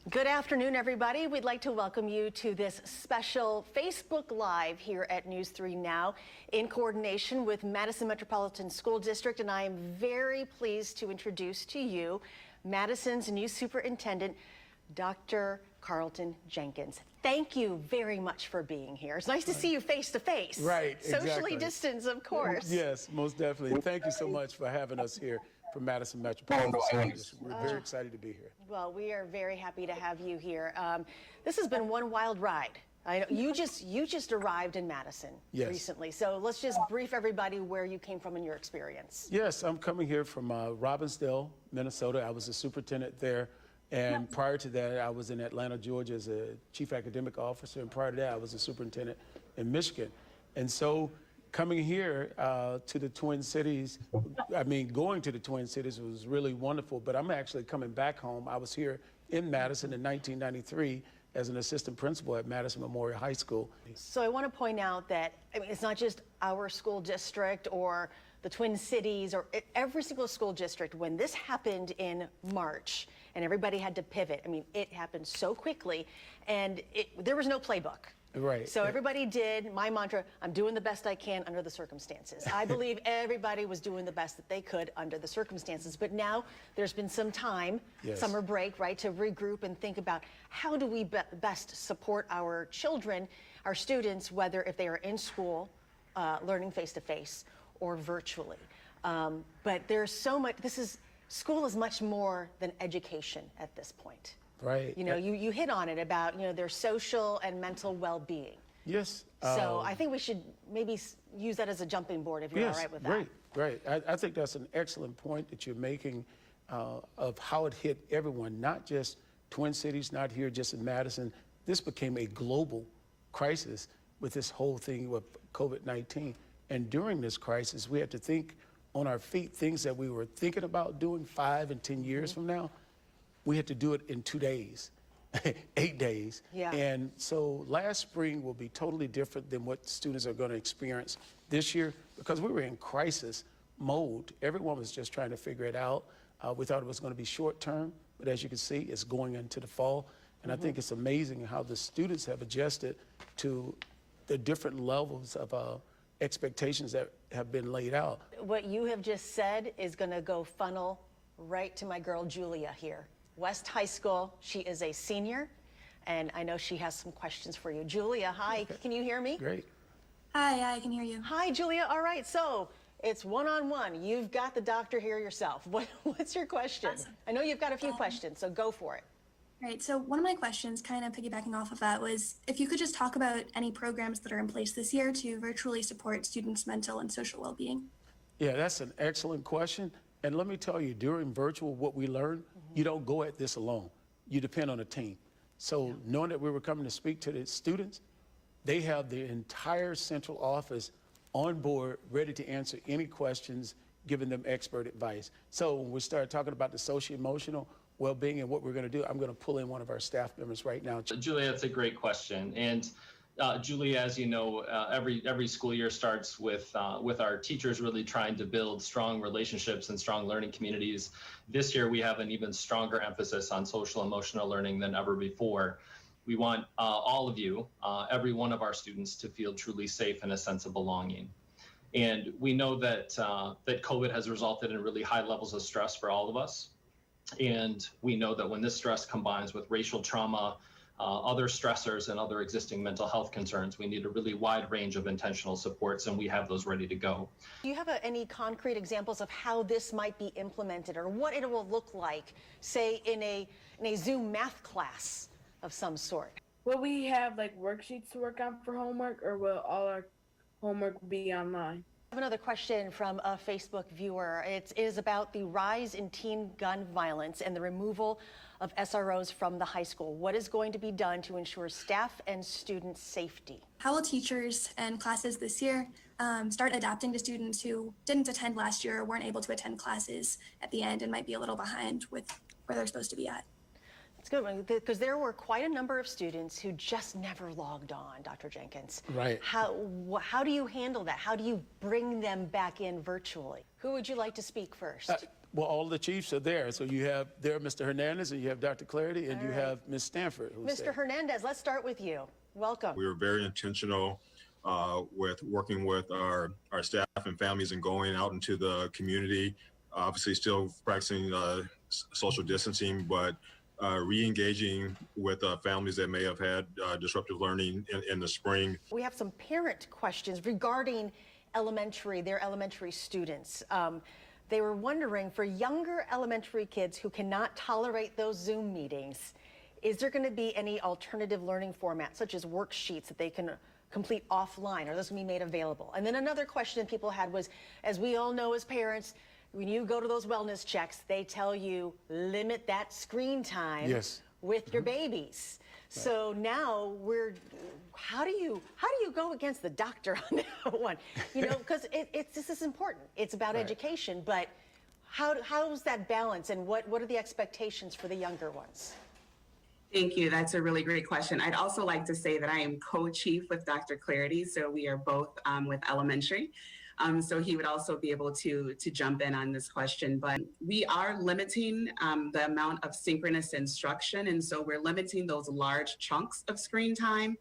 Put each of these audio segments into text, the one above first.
Good afternoon, everybody. We'd like to welcome you to this special Facebook Live here at News 3 Now in coordination with Madison Metropolitan School District, and I am very pleased to introduce to you Madison's new superintendent, Dr. Carlton Jenkins. Thank you very much for being here. It's nice to see you face to face. Right, exactly. Socially distanced, of course. Yes, most definitely. Thank you so much for having us here from Madison Metropolitan School District. We're very excited to be here. Well, we are very happy to have you here. This has been one wild ride. I know you just arrived in Madison recently, so let's just brief everybody where you came from in your experience. Yes, I'm coming here from Robbinsdale, Minnesota. I was a superintendent there, and prior to that, I was in Atlanta, Georgia as a chief academic officer, and prior to that, I was a superintendent in Michigan. And so coming here to the Twin Cities, going to the Twin Cities was really wonderful, but I'm actually coming back home. I was here in Madison in 1993 as an assistant principal at Madison Memorial High School. So I want to point out that, it's not just our school district or the Twin Cities or every single school district. When this happened in March and everybody had to pivot, it happened so quickly and there was no playbook. Right. So everybody did, my mantra, I'm doing the best I can under the circumstances. I believe everybody was doing the best that they could under the circumstances. But now there's been some time, summer break, right, to regroup and think about how do we best support our children, our students, whether if they are in school, learning face-to-face or virtually. But there's so much, school is much more than education at this point. Right. You hit on it about, their social and mental well-being. Yes. So I think we should maybe use that as a jumping board if you're all right with that. Great. I think that's an excellent point that you're making of how it hit everyone, not just Twin Cities, not here just in Madison. This became a global crisis with this whole thing with COVID-19. And during this crisis, we had to think on our feet, things that we were thinking about doing 5 and 10 years from now. We had to do it in 2 days, 8 days. Yeah. And so last spring will be totally different than what students are going to experience this year because we were in crisis mode. Everyone was just trying to figure it out. We thought it was going to be short term, but as you can see, it's going into the fall. And I think it's amazing how the students have adjusted to the different levels of expectations that have been laid out. What you have just said is going to go funnel right to my girl Julia here. West High School. She is a senior, and I know she has some questions for you. Julia, hi. Okay. Can you hear me? Great. Hi, I can hear you. Hi, Julia. All right, so it's one-on-one. You've got the doctor here yourself. What's your question? Awesome. I know you've got a few questions, so go for it. Right, so one of my questions, kind of piggybacking off of that, was if you could just talk about any programs that are in place this year to virtually support students' mental and social well-being. Yeah, that's an excellent question. And let me tell you, during virtual, what we learned, you don't go at this alone. You depend on a team. So knowing that we were coming to speak to the students, they have the entire central office on board, ready to answer any questions, giving them expert advice. So when we started talking about the social-emotional well-being and what we're going to do, I'm going to pull in one of our staff members right now. Julia, that's a great question. And Julia, as you know, every school year starts with our teachers really trying to build strong relationships and strong learning communities. This year, we have an even stronger emphasis on social emotional learning than ever before. We want all of you, every one of our students, to feel truly safe and a sense of belonging. And we know that that COVID has resulted in really high levels of stress for all of us. And we know that when this stress combines with racial trauma, other stressors and other existing mental health concerns, we need a really wide range of intentional supports, and we have those ready to go. Do you have any concrete examples of how this might be implemented or what it will look like, say, in a Zoom math class of some sort? Will we have worksheets to work on for homework, or will all our homework be online? I have another question from a Facebook viewer. It is about the rise in teen gun violence and the removal of SROs from the high school. What is going to be done to ensure staff and student safety? How will teachers and classes this year start adapting to students who didn't attend last year or weren't able to attend classes at the end and might be a little behind with where they're supposed to be at? It's a good one, because there were quite a number of students who just never logged on, Dr. Jenkins. Right. How do you handle that? How do you bring them back in virtually? Who would you like to speak first? Well, all the chiefs are there. So you have there Mr. Hernandez, and you have Dr. Clarity, and you have Ms. Stanford. Who's Mr. there. Hernandez, let's start with you. Welcome. We were very intentional with working with our staff and families and going out into the community, obviously still practicing social distancing, but re-engaging with families that may have had disruptive learning in the spring. We have some parent questions regarding their elementary students. They were wondering, for younger elementary kids who cannot tolerate those Zoom meetings, is there going to be any alternative learning format, such as worksheets that they can complete offline? Are those going to be made available? And then another question people had was, as we all know as parents, when you go to those wellness checks, they tell you limit that screen time with your babies. So now how do you go against the doctor on that one? You know, because this is important. It's about education, but how's that balance, and what are the expectations for the younger ones? Thank you. That's a really great question. I'd also like to say that I am co-chief with Dr. Clarity, so we are both with elementary. So he would also be able to jump in on this question, but we are limiting the amount of synchronous instruction. And so we're limiting those large chunks of screen time.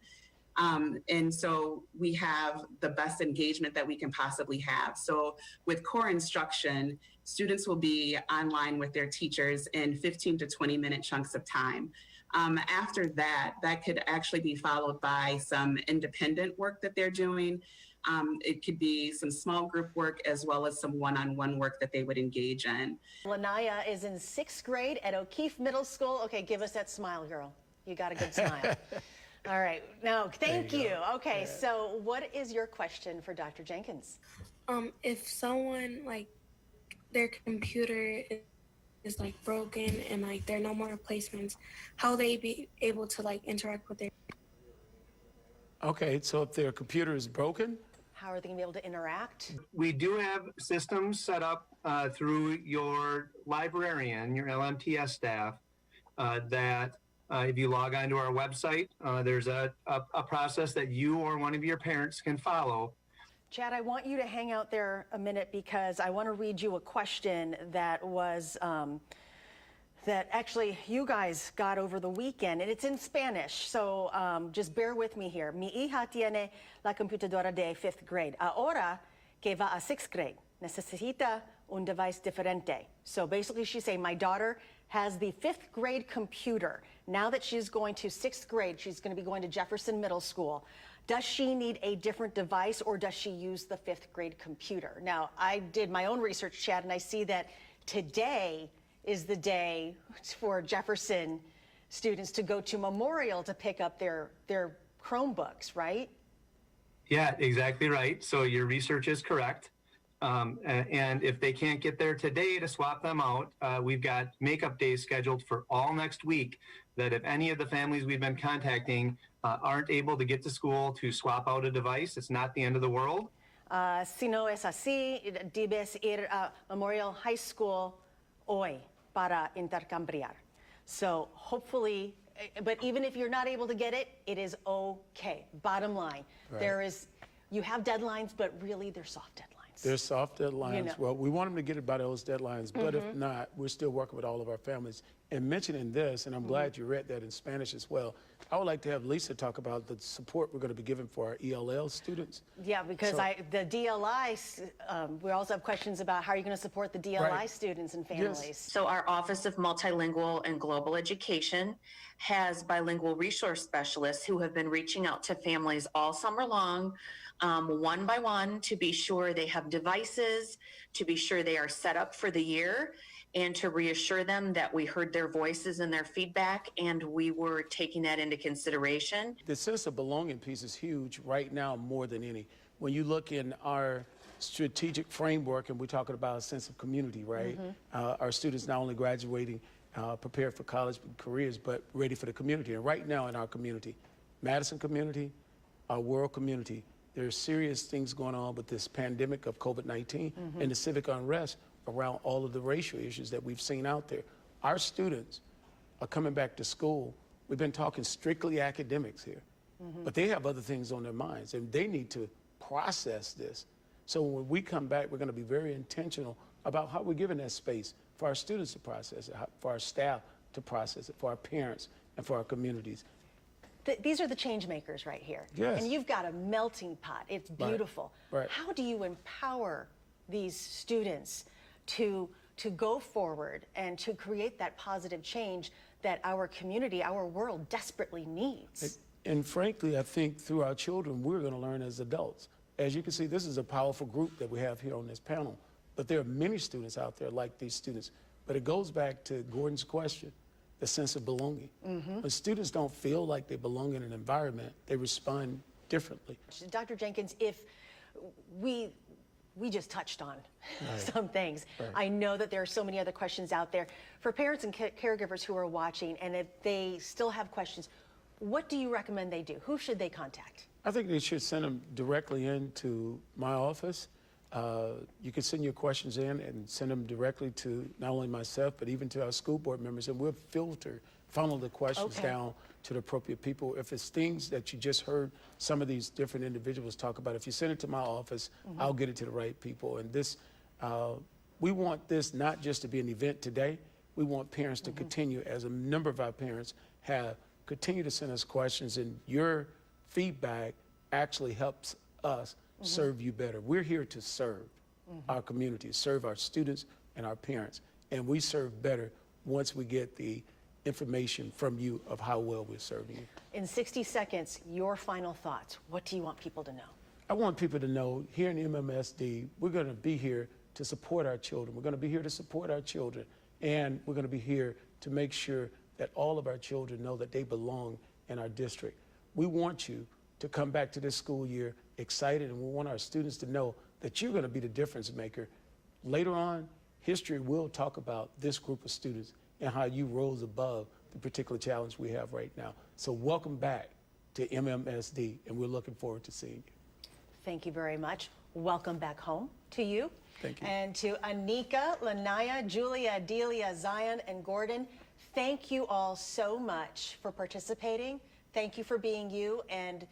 And so we have the best engagement that we can possibly have. So with core instruction, students will be online with their teachers in 15 to 20 minute chunks of time. After that could actually be followed by some independent work that they're doing. It could be some small group work as well as some one-on-one work that they would engage in. Lanaya is in 6th grade at O'Keefe Middle School. Okay, give us that smile, girl. You got a good smile. All right. No, thank you. Okay, so what is your question for Dr. Jenkins? If someone, like, their computer is like broken and like there are no more replacements, how will they be able to like interact with their... Okay, so if their computer is broken, how are they going to be able to interact? We do have systems set up through your librarian, your LMTS staff, that if you log onto our website, there's a process that you or one of your parents can follow. Chad, I want you to hang out there a minute because I want to read you a question that was that actually you guys got over the weekend, and it's in Spanish, so just bear with me here. Mi hija tiene la computadora de 5th grade. Ahora que va a 6th grade, necesita un device diferente. So basically she's saying, my daughter has the 5th grade computer. Now that she's going to 6th grade, she's going to be going to Jefferson Middle School. Does she need a different device, or does she use the 5th grade computer? Now, I did my own research, Chad, and I see that today is the day for Jefferson students to go to Memorial to pick up their Chromebooks, right? Yeah, exactly right. So your research is correct. And if they can't get there today to swap them out, we've got makeup days scheduled for all next week, that if any of the families we've been contacting aren't able to get to school to swap out a device, it's not the end of the world. Si no es así, debes ir a Memorial High School hoy para intercambiar. So hopefully, but even if you're not able to get it, it is okay. Bottom line, you have deadlines, but really they're soft deadlines. They're soft deadlines. You know. Well, we want them to get it by those deadlines, but if not, we're still working with all of our families. And mentioning this, and I'm glad you read that in Spanish as well, I would like to have Lisa talk about the support we're going to be giving for our ELL students. Yeah, because the DLI, we also have questions about how are you going to support the DLI students and families. Yes. So our Office of Multilingual and Global Education has bilingual resource specialists who have been reaching out to families all summer long, one by one, to be sure they have devices, to be sure they are set up for the year, and to reassure them that we heard their voices and their feedback, and we were taking that into consideration. The sense of belonging piece is huge right now more than any. When you look in our strategic framework, and we're talking about a sense of community, right? Our students not only graduating, prepared for college careers, but ready for the community. And right now in our community, Madison community, our world community, there are serious things going on with this pandemic of COVID-19 and the civic unrest around all of the racial issues that we've seen out there. Our students are coming back to school. We've been talking strictly academics here, but they have other things on their minds, and they need to process this. So when we come back, we're going to be very intentional about how we're giving that space for our students to process it, for our staff to process it, for our parents, and for our communities. These are the change makers right here. Yes. And you've got a melting pot. It's beautiful. Right. How do you empower these students to go forward and to create that positive change that our community, our world desperately needs? And frankly, I think through our children, we're going to learn as adults. As you can see, this is a powerful group that we have here on this panel. But there are many students out there like these students. But it goes back to Gordon's question, the sense of belonging. When students don't feel like they belong in an environment, they respond differently. Dr. Jenkins, if we just touched on some things. Right. I know that there are so many other questions out there. For parents and caregivers who are watching, and if they still have questions, what do you recommend they do? Who should they contact? I think they should send them directly into my office. You can send your questions in and send them directly to not only myself, but even to our school board members, and we'll funnel the questions down to the appropriate people. If it's things that you just heard some of these different individuals talk about, if you send it to my office, I'll get it to the right people. And this, we want this not just to be an event today. We want parents to continue, as a number of our parents have, continue to send us questions, and your feedback actually helps us serve you better. We're here to serve our community, serve our students and our parents, and we serve better once we get the information from you of how well we're serving you. In 60 seconds, your final thoughts. What do you want people to know? I want people to know here in MMSD, we're going to be here to support our children. We're going to be here to support our children, and we're going to be here to make sure that all of our children know that they belong in our district. We want you to come back to this school year excited, and we want our students to know that you're going to be the difference maker. Later on, history will talk about this group of students and how you rose above the particular challenge we have right now. So welcome back to MMSD, and we're looking forward to seeing you. Thank you very much. Welcome back home to you. Thank you. And to Anika, Lanaya, Julia, Delia, Zion, and Gordon, thank you all so much for participating. Thank you for being you, and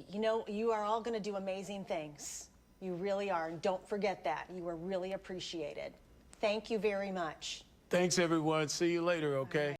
you know, you are all going to do amazing things. You really are, and don't forget that. You are really appreciated. Thank you very much. Thanks, everyone. See you later, okay?